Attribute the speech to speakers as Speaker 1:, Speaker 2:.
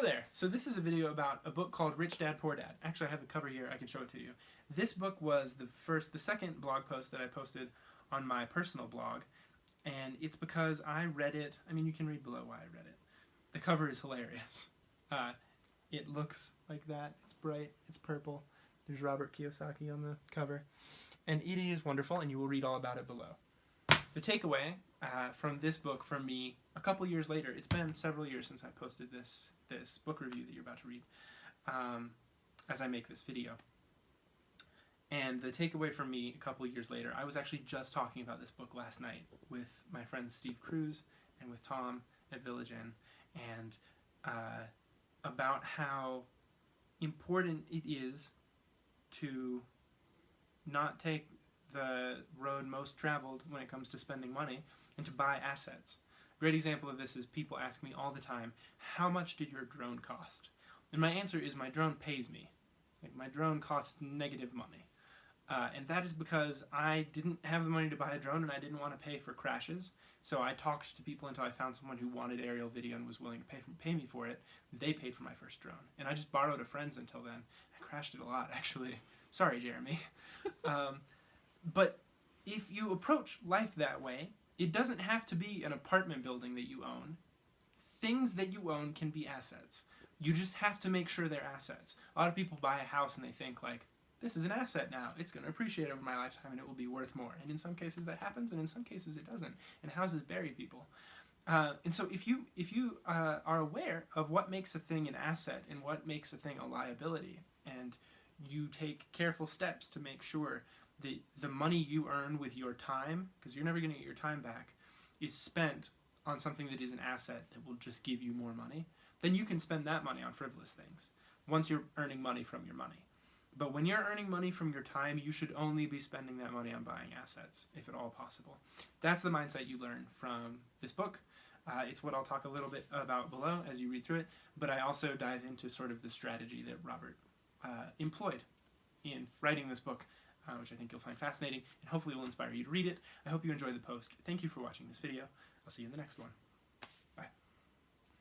Speaker 1: Hello there! So this is a video about a book called Rich Dad, Poor Dad. Actually, I have the cover here, I can show it to you. This book was the second blog post that I posted on my personal blog, and it's because I read it. I mean, you can read below why I read it. The cover is hilarious. It looks like that. It's bright, it's purple. There's Robert Kiyosaki on the cover. And it is wonderful, and you will read all about it below. The takeaway from this book from me a couple years later, it's been several years since I posted this book review that you're about to read, as I make this video. And the takeaway from me a couple years later, I was actually just talking about this book last night with my friends Steve Cruz and with Tom at Village Inn, and about how important it is to not take the road most traveled when it comes to spending money, and to buy assets. A great example of this is people ask me all the time, how much did your drone cost? And my answer is my drone pays me. Like, my drone costs negative money. And that is because I didn't have the money to buy a drone and I didn't want to pay for crashes. So I talked to people until I found someone who wanted aerial video and was willing to pay me for it. They paid for my first drone. And I just borrowed a friend's until then. I crashed it a lot, actually. Sorry, Jeremy. But if you approach life that way, it doesn't have to be an apartment building that you own. Things that you own can be assets. You just have to make sure they're assets. A lot of people buy a house and they think, like, this is an asset now. It's going to appreciate over my lifetime and it will be worth more. And in some cases that happens, and in some cases it doesn't. And houses bury people. And so if you are aware of what makes a thing an asset and what makes a thing a liability, and you take careful steps to make sure that the money you earn with your time, because you're never going to get your time back, is spent on something that is an asset that will just give you more money, then you can spend that money on frivolous things once you're earning money from your money. But when you're earning money from your time, you should only be spending that money on buying assets, if at all possible. That's the mindset you learn from this book. It's what I'll talk a little bit about below as you read through it, but I also dive into sort of the strategy that Robert employed in writing this book, which I think you'll find fascinating, and hopefully will inspire you to read it. I hope you enjoyed the post. Thank you for watching this video. I'll see you in the next one.